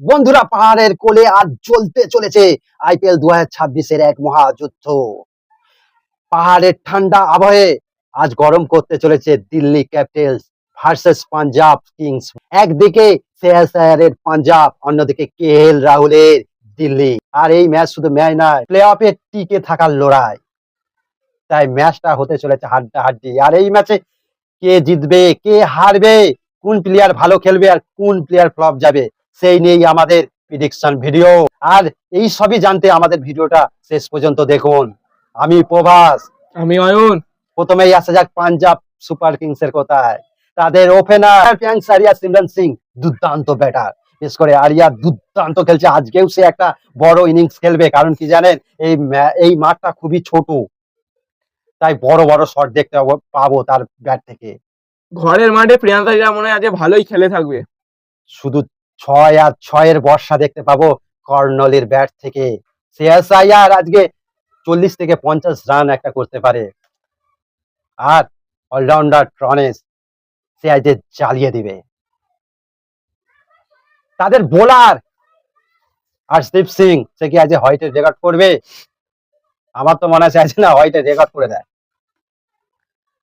বন্ধুরা, পাহাড়ের কোলে আজ চলতে চলেছে আইপিএল 2026-এর এক মহাযুদ্ধ। পাহাড়ের ঠান্ডা আবহে আজ গরম করতে চলেছে Delhi capitals versus Punjab kings. একদিকে শ্রেয়াস আয়ারের পাঞ্জাব, অন্যদিকে কেএল রাহুলের দিল্লি। আর এই ম্যাচ শুধু ম্যাচ নয়, প্লে অফে টিকে থাকার লড়াই। তাই ম্যাচটা হতে চলেছে হাড্ডাহাড্ডি। আর এই ম্যাচে কে জিতবে, কে হারবে, কোন প্লেয়ার ভালো খেলবে আর কোন প্লেয়ার ফ্লপ যাবে, সেই নিয়েই আমাদের প্রেডিকশন ভিডিও। আর এই সবই জানতে আমাদের ভিডিওটা শেষ পর্যন্ত দেখুন। আমি প্রভাস, আমি অয়ন। প্রথমেই আসা যাক পাঞ্জাব সুপার কিংস এর কথায়। তাদের ওপেনার প্রিয়াঙ্ক আরিয়া, সিমরন সিং দুর্দান্ত ব্যাটার। বিশেষ করে আরিয়া দুর্দান্ত খেলছে, আজকেও সে একটা বড় ইনিংস খেলবে। কারণ কি জানেন, এই মাঠটা খুবই ছোট, তাই বড় বড় শট দেখতে পাবো তার ব্যাট থেকে। ঘরের মাঠে প্রিয়াঙ্কা আরিয়া মনে হয় আজ ভালোই খেলে থাকবে। শুধু 6-6-এর বর্ষা দেখতে পাবো কর্নলের ব্যাট থেকে। শ্রেয়াস আয়ার আজকে 40 থেকে 50 রান একটা করতে পারে। আর অলরাউন্ডার ট্রনেস, সে আজকে জ্বালিয়ে দিবে। তাদের বোলার হরদীপ সিং, সে কি আজকে হোয়াইটের রেকর্ড করবে? আমার তো মনে হয় আজকে না, হোয়াইটের রেকর্ড করে দেয়।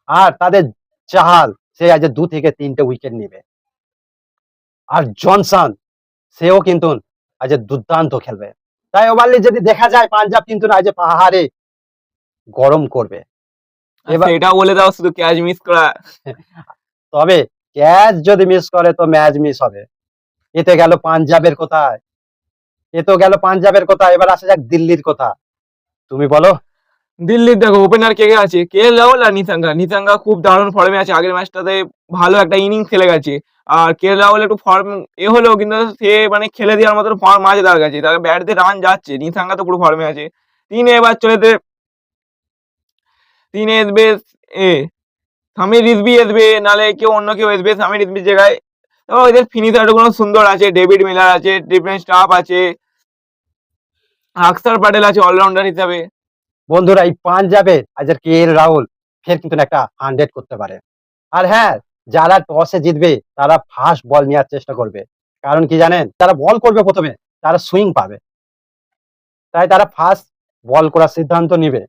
আর তাদের চাহাল, সে আজকে 2 থেকে 3টে উইকেট নেবে। আর জনসন, সেও কিন্তু আজ দুর্দান্ত খেলবে। তাই ওভারলি যদি দেখা যায়, পাঞ্জাব কিন্তু আজ পাহাড়ে গরম করবে। এবার এটা বলে দাও, শুধু ক্যাচ মিস করা। তবে ক্যাচ যদি মিস করে তো ম্যাচ মিস হবে। এতে গেল পাঞ্জাবের কোথায়, এ তো গেল পাঞ্জাবের কথা। এবার আসা যাক দিল্লির কথা, তুমি বলো। দিল্লির দেখো ওপেনার কে কে আছে, কে এল রাহুল আর নিসাঙ্গা খুব দারুণ ফর্মে আছে। আগের ম্যাচটাতে ভালো একটা ইনিংস খেলে গেছে। আর কে এল রাহুল একটু ফর্ম হলেও কিন্তু সে মানে খেলে দেওয়ার মতো ফর্ম মাঝে দাঁড় গেছে, তার ব্যাট দিয়ে রান যাচ্ছে। নিসাঙ্গা তো পুরো ফর্মে আছে। এবার চলেতে আসবে এ সামির রিজভি আসবে, নালে কেউ অন্য কেউ আসবে সামির রিজভির জায়গায়। এবং ওদের ফিনিশার গুলো সুন্দর আছে, ডেভিড মিলার আছে, ডিফেন্স স্টাফ আছে, আকসার প্যাটেল আছে অলরাউন্ডার হিসাবে। বন্ধুরা, এই পাঞ্জাবের আজকের কেএল রাহুল ফের কিন্তু একটা 100 করতে পারে। আর হ্যাঁ, যারা টসে জিতবে তারা ফার্স্ট বল নেওয়ার চেষ্টা করবে। কারণ কি জানেন, তারা বল করবে প্রথমে, তারা সুইং পাবে, তাই তারা ফার্স্ট বল করার সিদ্ধান্ত নিবে।